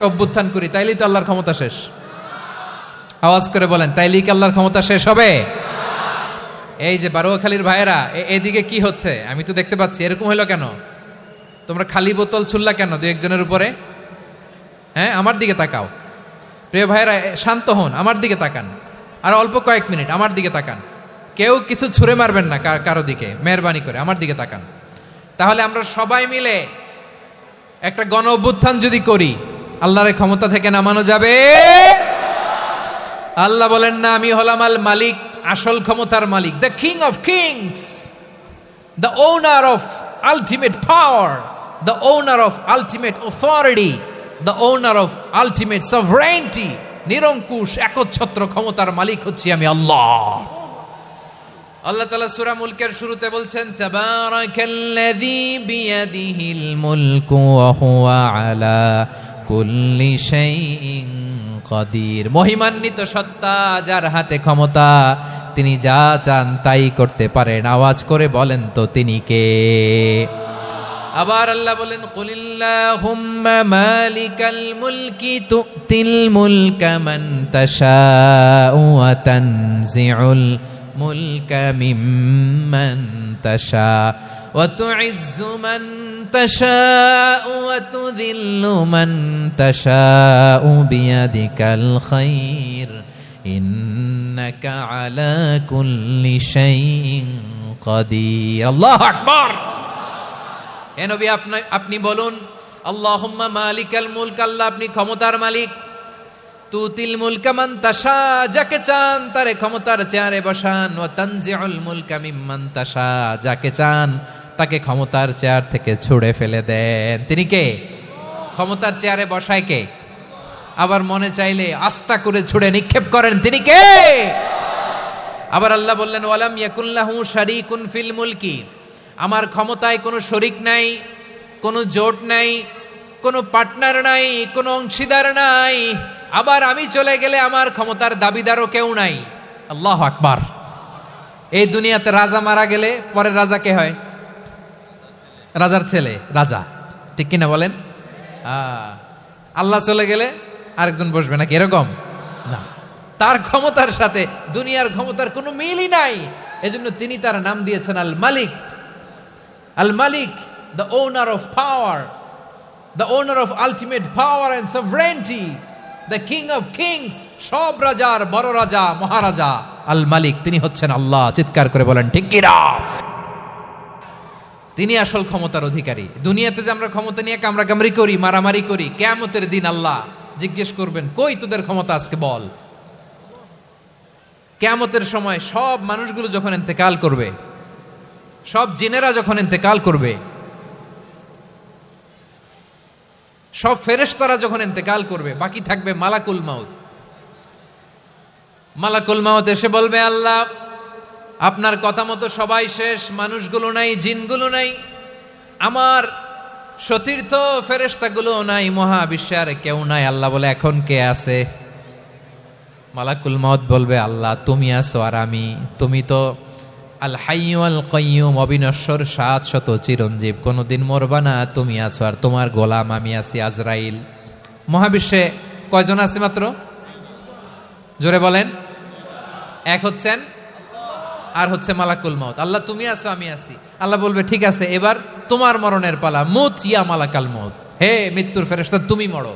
অভ্যুত্থান করি, তাইলেই তো আল্লাহর ক্ষমতা শেষ। আওয়াজ করে বলেন, তাইলেই কি আল্লাহর ক্ষমতা শেষ হবে? এই যে বারোয়াখালীর ভাইয়েরা, এদিকে কি হচ্ছে আমি তো দেখতে পাচ্ছি। এরকম হইলো কেন? তোমরা খালি বোতল ছুড়লা কেন দু একজনের উপরে? হ্যাঁ, আমার দিকে তাকাও। প্রিয় ভাইয়েরা, শান্ত হন, আমার দিকে তাকান। আর অল্প কয়েক মিনিট আমার দিকে তাকান। কেউ কিছু ছুঁড়ে মারবেন না কারো দিকে, মেহরবানি করে আমার দিকে তাকান। তাহলে আমরা সবাই মিলে একটা গণ অভ্যুত্থান যদি করি, আল্লাহর ক্ষমতা থেকে নামানো যাবে। আল্লাহ বলেন না, আমি হলাম আল মালিক, আসল ক্ষমতার মালিক, the king of kings, the owner of ultimate power, the owner of ultimate authority, the owner of ultimate sovereignty. নিরঙ্কুশ একচ্ছত্র ক্ষমতার মালিক হচ্ছি আমি আল্লাহ। আল্লাহ তাআলা সূরা মুলকের শুরুতে বলছেন, তাবারাকাল্লাযী বিয়াদিহিল মুলকু ওয়া হুয়া আলা কুল্লি শাইইন কাদির। মহিমান্বিত সত্তা, যার হাতে ক্ষমতা, তিনি যা চান তাই করতে পারেন। আওয়াজ করে বলেন তো তিনি কে? আবার আল্লাহ বলেন, কুলিল্লাহুম্মা মালিকাল মুলকি তুতিল মুলকা মান তাশাউ ওয়া তানজিউল মুলকা মিম্মান তাশা ওয়া তুইজ্জু মান তাশাউ ওয়া তুযিল্লু মান তাশাউ বিয়াদিকাল খায়র ইন্নাকা আলা কুল্লি শাইইন কাদির। আল্লাহু আকবার। হে নবী, আপনি বলুন, আল্লাহুম্মা মালিকাল মুলক, আল্লাহ আপনি ক্ষমতার মালিক। তুতিল মুলকা মান তাশা, যাকে চান তারে ক্ষমতার চেয়ারে বসান। ওয়া তানজিউল মুলকা মিম্মান তাশা, যাকে চান তাকে ক্ষমতার চেয়ার থেকে ছুঁড়ে ফেলে দেন। তিনি কে? ক্ষমতার চেয়ারে বসায় কে? আবার মনে চাইলে আস্তা করে ছুঁড়ে নিক্ষেপ করেন, তিনি কে? আবার আল্লাহ বললেন, ওয়ালাম ইয়াকুল্লাহু শারীকুন ফিল মুলকি, আমার ক্ষমতায় কোনো শরিক নাই, কোনো জোট নাই, কোনো পার্টনার নাই, কোনো অংশীদার নাই। আবার আমি চলে গেলে আমার ক্ষমতার দাবিদারও কেউ নাই। আল্লাহু আকবার। এই দুনিয়াতে রাজা মারা গেলে পরের রাজা কে হয়? রাজার ছেলে রাজা, ঠিক কিনা বলেন? আল্লাহ চলে গেলে আরেকজন বসবে নাকি? এরকম না, তার ক্ষমতার সাথে দুনিয়ার ক্ষমতার কোনো মিলই নাই। এজন্য তিনি তার নাম দিয়েছেন আল মালিক। আল মালিক, the owner of power, the owner of ultimate power and sovereignty, the king of kings, সব রাজার বড় রাজা, মহারাজা আল মালিক, তিনি হচ্ছেন আল্লাহ। চিৎকার করে বলেন ঠিক কি না? তিনি আসল ক্ষমতার অধিকারী। দুনিয়াতে যে আমরা ক্ষমতা নিয়ে কামড়াকামড়ি করি, মারামারি করি, কিয়ামতের দিন আল্লাহ জিজ্ঞেস করবেন, কই তোদের ক্ষমতা আজকে বল। কিয়ামতের সময় সব মানুষগুলো যখন ইন্তেকাল করবে, সব জিনেরা যখন ইন্তেকাল করবে, সব ফেরেশতারা যখন ইন্তেকাল করবে, বাকি থাকবে মালাকুল মাউত। মালাকুল মাউত এসে বলবে, আল্লাহ আপনার কথা মতো সবাই শেষ, মানুষগুলো নাই, জিনগুলো নাই, আমার সতীর্থ ফেরেশতাগুলো নাই, মহাবিশ্বে আর কেউ নাই। আল্লাহ বলে, এখন কে আছে? মালাকুল মাউত বলবে, আল্লাহ তুমি আছো আর আমি। তুমি তো আল হাইয়্যু আল কাইয়্যুম, অবিনশ্বর, শাশ্বত, চিরঞ্জীব, কোনদিন মরবা না, তুমি আছো আর তোমার গোলাম আমি আছি আজরাইল। মহাবিশ্বে কয়জন আছে মাত্র? জোরে বলেন। এক হচ্ছেন আর হচ্ছে মালাকুল মাউত। আল্লাহ তুমি আছো আমি আছি। আল্লাহ বলবে, ঠিক আছে, এবার তোমার মরণের পালা, মুত ইয়া মালাকাল মাউত, হে মৃত্যুর ফেরেশতা তুমি মরো।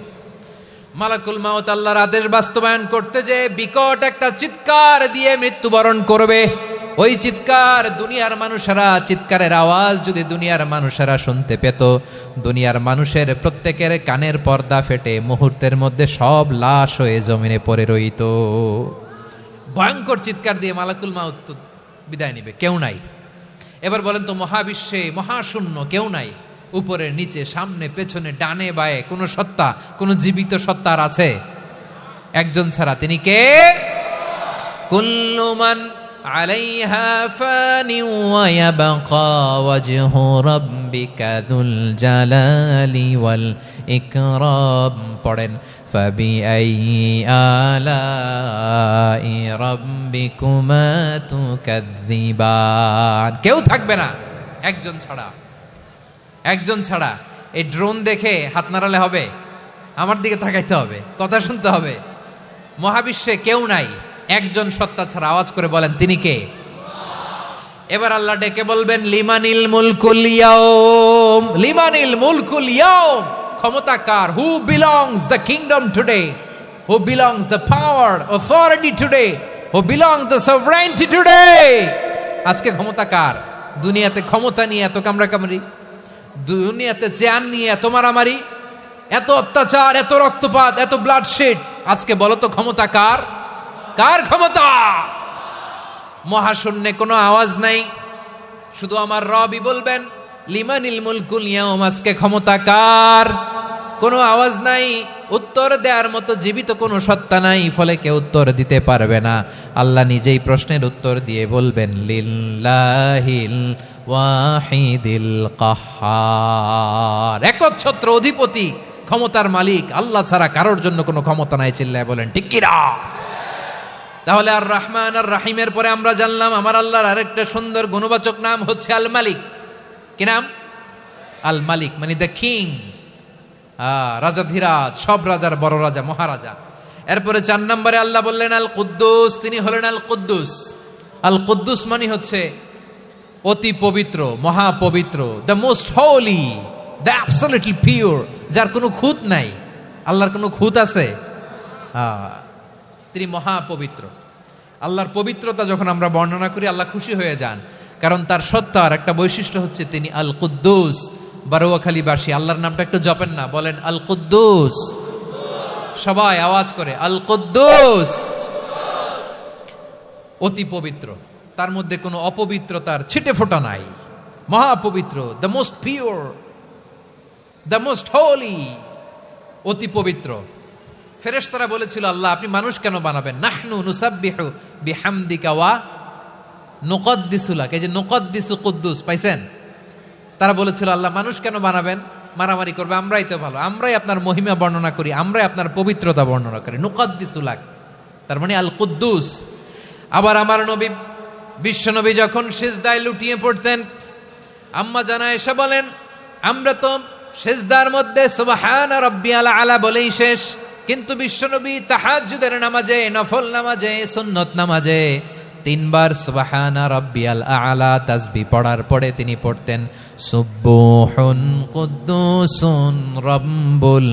মালাকুল মাউত আল্লাহর আদেশ বাস্তবায়ন করতে যে বিকট একটা চিৎকার দিয়ে মৃত্যুবরণ করবে। ওই চিৎকার দুনিয়ার মানুষেরা, চিৎকারের আওয়াজ যদি দুনিয়ার মানুষেরা শুনতে পেত, দুনিয়ার মানুষের প্রত্যেকের কানের পর্দা ফেটে মুহূর্তের মধ্যে সব লাশ হয়ে জমিনে পড়ে রইত। ভয়ঙ্কর চিৎকার দিয়ে মালাকুল মাউত বিদায় নিবে, কেউ নাই। এবার বলেন তো, মহাবিশ্বে মহাশূন্য, কেউ নাই, উপরে নিচে, সামনে পেছনে, ডানে বায়ে কোনো সত্তা, কোনো জীবিত সত্তার আছে? একজন ছাড়া, তিনি কে? কুল্লু মান আলাইহা ফানি ওয়া ইয়াবকা ওয়াজহু রাব্বিকা যুল জালালি ওয়াল ইকরাম। পড়েন, ফাবিআইয়ি আলাই রাব্বিকুমা তুকাযযিবান। কেউ থাকবে না, একজন ছাড়া, একজন ছাড়া। এই ড্রোন দেখে হাত নাড়ালে হবে? আমার দিকে তাকাইতে হবে, কথা শুনতে হবে। মহাবিশ্বে কেউ নাই, একজন সত্তা ছাড়া। আওয়াজ করে বলেন তিনি কে? এবার আল্লাহ ডেকে বলবেন লিমানিল মুলকুল ইয়াউম, লিমানিল মুলকুল ইয়াউম, ক্ষমতা কার? Who belongs the kingdom today, who belongs the power authority today, who belongs the sovereignty today. আজকে ক্ষমতা কার? দুনিয়াতে ক্ষমতা নিয়ে এত কামড়াকামড়ি, দুনিয়াতে চেয়ার নিয়ে এত মারামারি, এত অত্যাচার, এত রক্তপাত, এত ব্লাডশেড। আজকে বলো তো ক্ষমতা কার? কার ক্ষমতা? মহাশূন্যে কোনো আওয়াজ নাই, শুধু আমার রবই বলবেন লিমানিল মুলকুল ইয়াউম, আজকে ক্ষমতা কার? কোনো আওয়াজ নাই, উত্তর দেওয়ার মতো জীবিত কোনো সত্তা নাই, ফলে কেউ উত্তর দিতে পারবে না। আল্লাহ নিজেই প্রশ্নের উত্তর দিয়ে বলবেন লিল্লাহিল ওয়াহিদিল কাহ্হার, একচ্ছত্র অধিপতি, ক্ষমতার মালিক আল্লাহ ছাড়া কারোর জন্য কোনো ক্ষমতা নাই। চিল্লায় বলেন ঠিক কি না? তাহলে আর রহমান আর রাহিমের পরে আমরা জানলাম আমার আল্লাহর আরেকটা সুন্দর গুণবাচক নাম হচ্ছে আল মালিক। কি নাম? আল মালিক, মানে দ্য কিং, রাজাধিরাজ, সব রাজার বড় রাজা, মহারাজা। এরপরে 4 নম্বরে আল্লাহ বললেন আল কুদ্দুস, তিনি হলেন আল কুদ্দুস। আল কুদ্দুস মানে হচ্ছে অতি পবিত্র, মহাপবিত্র, the most holy, the absolutely pure, যার কোনো খুঁত নাই। আল্লাহর কোনো খুঁত আছে? তিনি মহাপবিত্র। আল্লাহর পবিত্রতা যখন আমরা বর্ণনা করি আল্লাহ খুশি হয়ে যান, কারণ তার সত্তার একটা বৈশিষ্ট্য হচ্ছে তিনি আল কুদ্দুস। বারোয়াখালীবাসী আল্লাহর নামটা একটু জপেন না, বলেন আল কুদ্দুস, সবাই আওয়াজ করে আল কুদ্দুস। অতি পবিত্র, তার মধ্যে কোনো অপবিত্রতার ছিটে ফোঁটা নাই, মহাপবিত্র, the most pure, the most holy, অতি পবিত্র। ফেরেশতারা বলেছিল আল্লাহ আপনি মানুষ কেন বানাবেন? নাহনু নুসাব্বিহু বিহামদিকা ওয়া নুকদ্দিসু লাক। এই যে নুকদ্দিসু কুদ্দুস পাইছেন? তারা বলেছিল আল্লাহ মানুষ কেন বানাবেন? মারামারি করবে, আমরাই তো ভালো, আমরাই আপনার মহিমা বর্ণনা করি, আমরাই আপনার পবিত্রতা বর্ণনা করি। নুকদ্দিসু লাক, তার মানে আল কুদ্দুস। আবার আমার নবী, বিশ্ব নবী যখন সিজদায় লুটিয়ে পড়তেন, আম্মা জানা এসে বলেন আমরা তো সিজদার মধ্যে সুবহানা রাব্বিয়াল আলা বলেই শেষ, কিন্তু বিশ্বনবী তাহাজ্জুদের নামাজে, নফল নামাজে, সুন্নত নামাজে 3 বার সুবহানা রাব্বিয়াল আলা তাসবিহ পড়ার পরে তিনি পড়তেন সুবহুন কুদ্দুসুন রাব্বুল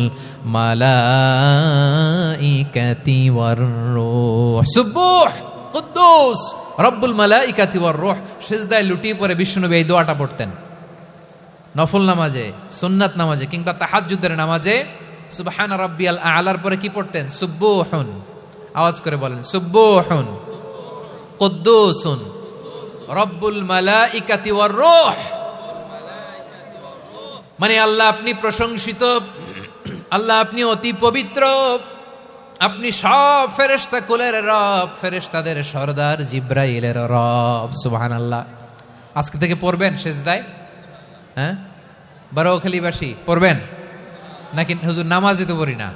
মালাইকাতি ওয়ার রূহ। সুবহ কুদ্দুস রব্বুল মালাইকাতি ওয়ার রূহ। সিজদায় লুটিয়ে পড়ে বিশ্বনবী এই দোয়াটা পড়তেন। নফল নামাজে, সুন্নাত নামাজে কিংবা তাহাজ্জুদের নামাজে সুবহান রাব্বিয়াল আলার পরে কি পড়তেন? সুবহুন। আওয়াজ করে বলেন সুবহুন কুদ্দুসুন রব্বুল মালাইকাতি ওয়ার রূহ। মানে আল্লাহ আপনি প্রশংসিত, আল্লাহ আপনি অতি পবিত্র, আপনি সব ফেরেশতা কুলের রব, ফেরেশতাদের সরদার জিব্রাইলের রব। সুবহানাল্লাহ। আজকে থেকে পড়বেন সিজদায়? হ্যাঁ, বারোখালীবাসী পড়বেন নাকি? হুজুর নামাজে তো পড়ি না।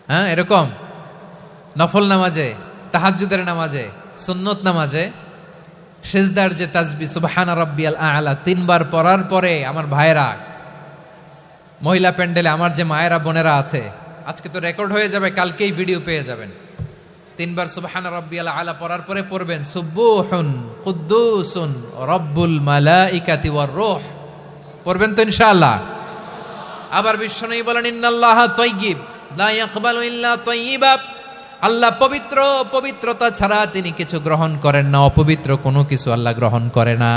হ্যাঁ, এরকম নফল নামাজে, তাহাজ্জুদের নামাজে, সুন্নত নামাজে সিজদার যে তাসবিহ সুবহানা রাব্বিয়াল আ'লা 3 বার পড়ার পরে আমার ভাইরা, মহিলা প্যান্ডেলে আমার যে মায়েরা বোনেরা আছে, আজকে তো রেকর্ড হয়ে যাবে, কালকেই ভিডিও পেয়ে যাবেন। 3 বার সুবহানা রাব্বিয়াল আ'লা পড়ার পরে পড়বেন সুবহুন কুদ্দুসুন রব্বুল মালাইকাতি ওয়ার রূহ। পড়বেন তো ইনশাআল্লাহ? আবার বিশ্বনবী বলেন ইন্নাল্লাহা তাইয়্যিব লা ইয়াকবালু ইল্লা তাইয়্যিবা। আল্লাহ পবিত্র, পবিত্রতা ছাড়া তিনি কিছু গ্রহণ করেন না, অপবিত্র কোনো কিছু আল্লাহ গ্রহণ করে না।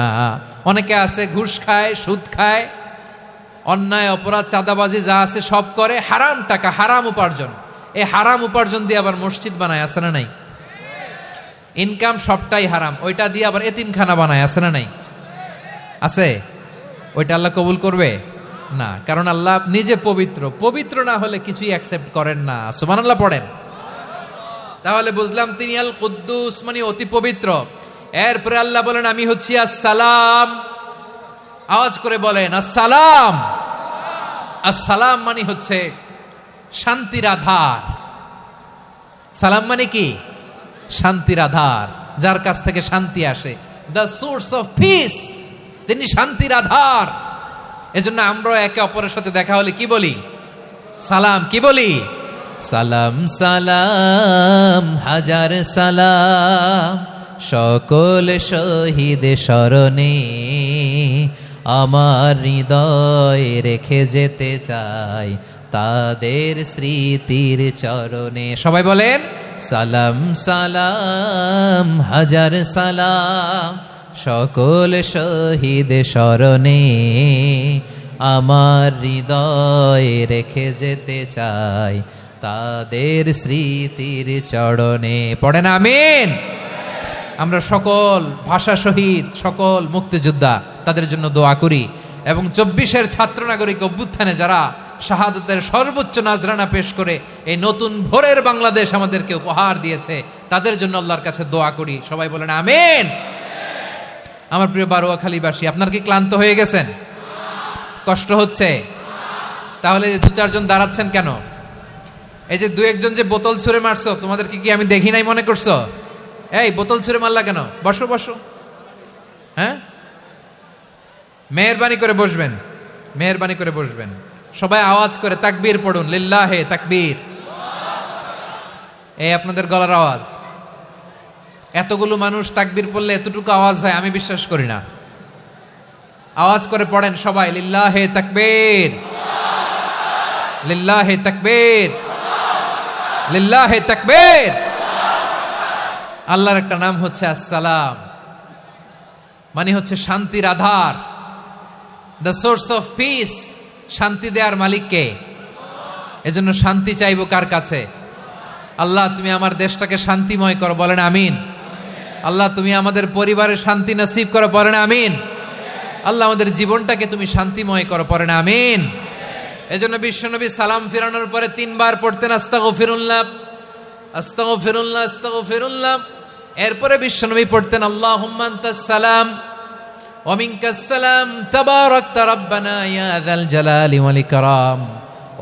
অনেকে আছে ঘুষ খায়, সুদ খায়, অন্যায় অপরাধ চাঁদাবাজি যা আছে সব করে, হারাম টাকা, হারাম উপার্জন। এই হারাম উপার্জন দিয়ে আবার মসজিদ বানায়, আছে না নাই? ইনকাম সবটাই হারাম, ওইটা দিয়ে আবার এতিমখানা বানায়, আছে না নাই? আছে। ওইটা আল্লাহ কবুল করবে না, কারণ আল্লাহ নিজে পবিত্র। পবিত্র না হলে কিছুই অ্যাকসেপ্ট করেন না। সুবহানাল্লাহ পড়েন। তাহলে বুঝলাম তিনি আল কুদ্দুস মানে অতি পবিত্র। এরপরে আল্লাহ বলেন আমি হচ্ছি আসসালাম। আওয়াজ করে বলেন আসসালাম। আসসালাম মানে হচ্ছে শান্তির আধার। সালাম মানে কি? শান্তির আধার, যার কাছ থেকে শান্তি আসে। দ্য সোর্স অফ পিস, তিনি শান্তির আধার। এজন্য আমরা একে অপরের সাথে দেখা হলে কি বলি? সালাম কি বলি? সালাম সালাম হাজার সালাম সকল শহীদ স্মরণে, আমার হৃদয় রেখে যেতে চাই তাদের স্মৃতির চরণে। সবাই বলেন সালাম সালাম হাজার সালাম সকল শহীদ স্মরণে, আমার হৃদয় রেখে যেতে চাই তাদের স্মৃতির চরণে। পড়েন আমিন। আমরা সকল ভাষা শহীদ, সকল মুক্তিযোদ্ধা তাদের জন্য দোয়া করি, এবং 24-এর ছাত্র নাগরিক অভ্যুত্থানে যারা শাহাদাতের সর্বোচ্চ নাজরানা পেশ করে এই নতুন ভোরের বাংলাদেশ আমাদেরকে উপহার দিয়েছে, তাদের জন্য আল্লাহর কাছে দোয়া করি। সবাই বলেন আমিন। আমার প্রিয় বারোয়াখালীবাসী, আপনার কি ক্লান্ত হয়ে গেছেন? কষ্ট হচ্ছে? তাহলে 2-4 জন দাঁড়াচ্ছেন কেন? এই যে 2-1 জন যে বোতল ছুঁড়ে মারছো, তোমাদের কি আমি দেখি নাই মনে করছো? এই বোতল ছুঁড়ে মারলা কেন? বসো বসো। হ্যাঁ, মেহেরবানি করে বসবেন, মেহেরবানি করে বসবেন। সবাই আওয়াজ করে তাকবীর পড়ুন, লিল্লাহে তাকবীর। এই আপনাদের গলার আওয়াজ। এতগুলো মানুষ তাকবীর পড়লে এতটুকু আওয়াজ হয় আমি বিশ্বাস করি না। আওয়াজ করে পড়েন সবাই, লিল্লাহে তাকবীর, লিল্লাহে তাকবীর, লিল্লাহে তাকবীর। আল্লাহর একটা নাম হচ্ছে আসসালাম, মানে হচ্ছে শান্তির আধার, দ্য সোর্স অফ পিস। শান্তি দেওয়ার মালিক কে? এজন্য শান্তি চাইবো কার কাছে? আল্লাহ তুমি আমার দেশটাকে শান্তিময় করো, বলেন আমিন। আল্লাহ তুমি আমাদের পরিবারে শান্তি নসিব করো, বলেন আমিন। আল্লাহ আমাদের জীবনটাকে তুমি শান্তিময় করো, পড়েন আমিন। এজন্য বিশ্বনবী সালাম ফিরানোর পরে 3 বার পড়তেন আস্তাগফিরুল্লাহ, আস্তাগফিরুল্লাহ, আস্তাগফিরুল্লাহ। এরপরে বিশ্বনবী পড়তেন আল্লাহুম্মা আনতাস সালাম ওয়া মিনকাস সালাম তাবারাকতা রাব্বানা ইয়া যাল জালালি ওয়াল ইকরাম।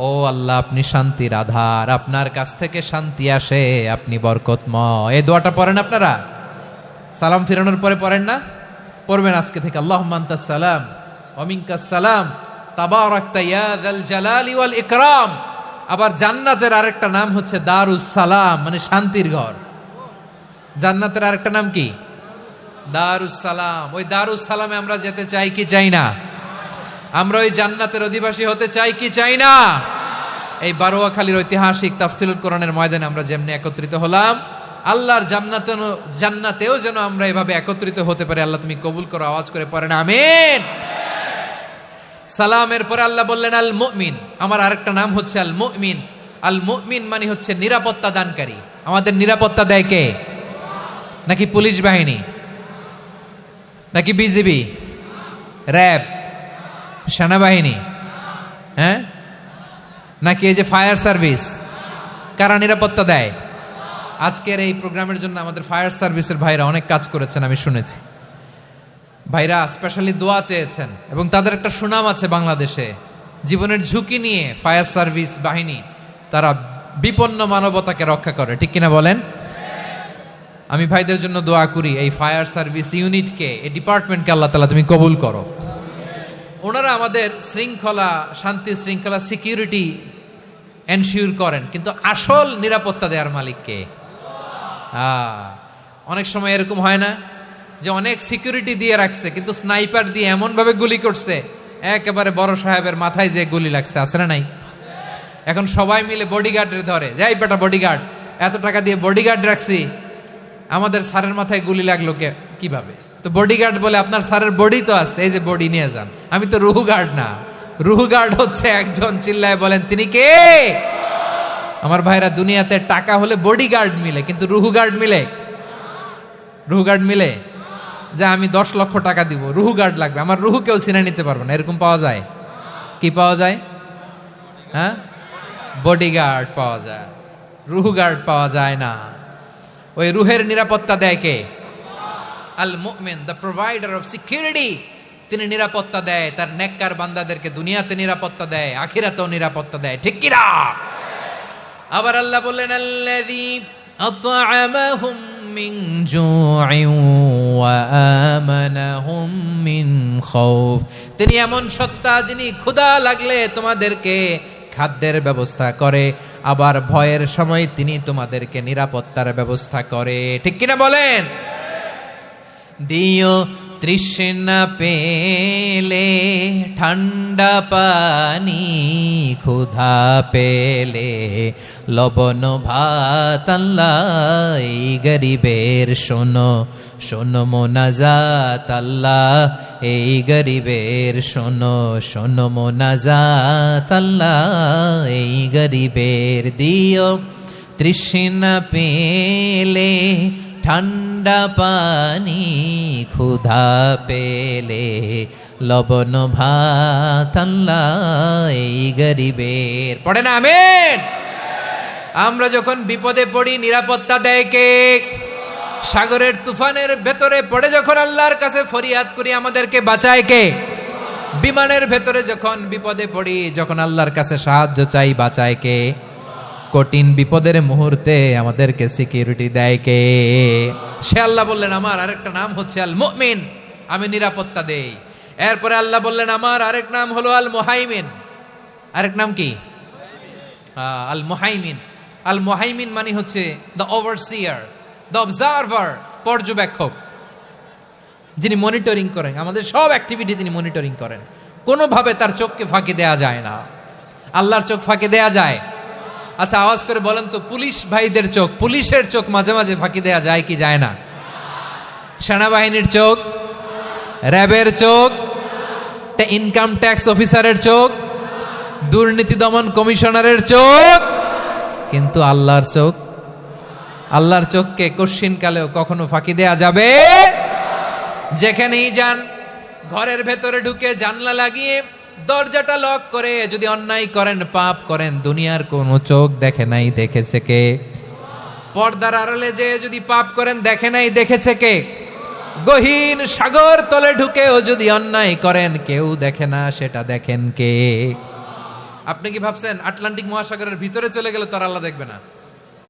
ও আল্লাহ আপনি শান্তির আধার, আপনার কাছ থেকে শান্তি আসে, আপনি বরকতময়। এই দোয়াটা পড়েন আপনারা? সালাম ফিরানোর পরে পড়েন না? পড়বেন আজকে থেকে, আল্লাহুম্মা আনতাস সালাম ওয়া মিনকাস সালাম তাবারাকতা ইয়া যাল জালালি ওয়াল ইকরাম। আবার জান্নাতের আরেকটা নাম হচ্ছে দারুস সালাম, মানে শান্তির ঘর। জান্নাতের আরেকটা নাম কি? দারুস সালাম। ওই দারুস সালামে আমরা যেতে চাই কি চাই না? আমরা ওই জান্নাতের অধিবাসী হতে চাই কি চাই না? এই বারোয়াখালীর ঐতিহাসিক তাফসীরুল কোরআনের ময়দানে আমরা যেমনি একত্রিত হলাম, আল্লাহর জান্নাতেও যেন আমরা এভাবে একত্রিত হতে পারি। আল্লাহ তুমি কবুল করো। আওয়াজ করে পড়েন আমিন। সালামের পরে আল্লাহ বললেন আল মুমিন। আমার আরেকটা নাম হচ্ছে আল মুমিন। আল মুমিন মানে হচ্ছে নিরাপত্তা দানকারী। আমাদের নিরাপত্তা দেয় কে? নাকি পুলিশ বাহিনী, নাকি বিজিবি, র্যাব, সেনাবাহিনী, হ্যাঁ, নাকি এই যে ফায়ার সার্ভিস? কারা নিরাপত্তা দেয়? আজকের এই প্রোগ্রামের জন্য আমাদের ফায়ার সার্ভিসের ভাইরা অনেক কাজ করেছেন, আমি শুনেছি। ভাইরা স্পেশালি দোয়া চেয়েছেন, এবং তাদের একটা সুনাম আছে বাংলাদেশে। জীবনের ঝুঁকি নিয়ে ফায়ার সার্ভিস বাহিনী তারা বিপন্ন মানবতাকে রক্ষা করে, ঠিক কিনা বলেন? আমি ভাইদের জন্য দোয়া করি, এই ফায়ার সার্ভিস ইউনিটকে, এই ডিপার্টমেন্টকে আল্লাহ তাআলা তুমি কবুল করো। ওনারা আমাদের শৃঙ্খলা, শান্তি শৃঙ্খলা, সিকিউরিটি এনশিওর করেন, কিন্তু আসল নিরাপত্তা দেওয়ার মালিক কে? অনেক সময় এরকম হয় না যে অনেক সিকিউরিটি দিয়ে রাখছে, কিন্তু স্নাইপার দিয়ে এমন ভাবে গুলি করছে একেবারে বড় সাহেবের মাথায় যে গুলি লাগছে, আছে না নাই? এখন সবাই মিলে বডিগার্ডের ধরে, যাই বেটা বডিগার্ড, এত টাকা দিয়ে বডিগার্ড রাখছি, আমাদের স্যারের মাথায় গুলি লাগলো কিভাবে? তো বডিগার্ড বলে আপনার স্যারের বডি তো আছে, এই যে বডি নিয়ে যান। আমি তো রুহু গার্ড না। রুহু গার্ড হচ্ছে একজন, চিল্লায় বলেন তিনি কে? আমার ভাইরা, দুনিয়াতে টাকা হলে বডিগার্ড মিলে, কিন্তু রুহু গার্ড মিলে? রুহু গার্ড মিলে? যে আমি 10 লক্ষ টাকা দিব, রুহু গার্ড লাগবে, আমার রুহু কেউ চিনে নিতে পারবে না, এরকম পাওয়া যায়? কি পাওয়া যায়? হ্যাঁ, বডিগার্ড পাওয়া যায়, রুহু গার্ড পাওয়া যায় না। ওই রুহের নিরাপত্তা দেয় কে? আল মুমিন, দ্য প্রোভাইডার অফ সিকিউরিটি। তিনি নিরাপত্তা দেয় তার নেককার বান্দাদেরকে, দুনিয়াতে নিরাপত্তা দেয়, আখিরাতেও নিরাপত্তা দেয়, ঠিক কি না? আবার আল্লাহ বললেন আল্লাযী আত'আমাহুম মিন জু'ইন ওয়া আমানাহুম মিন খাউফ। তিনি এমন সত্তা যিনি ক্ষুধা লাগলে তোমাদেরকে খাদ্যের ব্যবস্থা করে, আবার ভয়ের সময় তিনি তোমাদেরকে নিরাপত্তার ব্যবস্থা করে। ঠিক কিনা বলেন? দিও তৃষ্ণা পেলে ঠান্ডা পানি, ক্ষুধা পেলে লবণ ভাত, আল্লাহ এই গরিবের শোনো শোনো মোনাজাত, আল্লাহ এই গরিবের শোনো শোনো মোনাজাত, আল্লাহ এই গরিবের। দিও তৃষ্ণা পেলে ঠান্ডা পানি, ক্ষুধা পেলে লবণ ভাত, আল্লাহ এই গরিবের। পড়ে না আমিন? আমরা যখন বিপদে পড়ি নিরাপত্তা দেয় কে? সাগরের তুফানের ভেতরে পড়ে যখন আল্লাহর কাছে ফরিয়াদ করি আমাদেরকে বাঁচায় কে? বিমানের ভেতরে যখন বিপদে পড়ি, যখন আল্লাহর কাছে সাহায্য চাই, বাঁচায় কে? কঠিন বিপদের মুহূর্তে আমাদেরকে সিকিউরিটি দেয় কে? সে আল্লাহ বললেন আমার আরেকটা নাম হচ্ছে আল মুমিন, আমি নিরাপত্তা দেই। এরপরে আল্লাহ বললেন আমার আরেক নাম হলো আল মুহাইমিন। আরেক নাম কি? আল মুহাইমিন। আল মুহাইমিন মানে হচ্ছে দ্য ওভারসিয়ার, দ্য অবজারভার, পর্যবেক্ষক, যিনি মনিটরিং করেন আমাদের সব অ্যাক্টিভিটি, তিনি মনিটরিং করেন। কোনোভাবে তার চোখকে ফাঁকি দেয়া যায় না। আল্লাহর চোখ ফাঁকি দেয়া যায়? আচ্ছা আওয়াজ করে বলেন তো, পুলিশ ভাইদের চোখ, পুলিশের চোখ মাঝে মাঝে ফাঁকি দেয়া যায় কি যায় না? সেনাবাহিনীর চোখ, র্যাবের চোখ, ইনকাম ট্যাক্স অফিসারের চোখ, দুর্নীতি দমন কমিশনারের চোখ, কিন্তু আল্লাহর চোখ, আল্লাহর চোখকে কশ্চিন কালেও কখনো ফাঁকি দেয়া যাবে? যেখানেই যান, ঘরের ভেতরে ঢুকে জানলা লাগিয়ে দরজাটা লক করে যদি অন্যায় করেন, পাপ করেন, দুনিয়ার কোনো চোখ দেখে নাই, দেখেছে কে? পর্দার আড়ালে যে যদি পাপ করেন, দেখে নাই, দেখেছে কে? গহীন সাগর তলে ঢুকেও যদি অন্যায় করেন, কেউ দেখে না, সেটা দেখেন কে? আপনি কি ভাবছেন আটলান্টিক মহাসাগরের ভিতরে চলে গেলে তো আর আল্লাহ দেখবে না?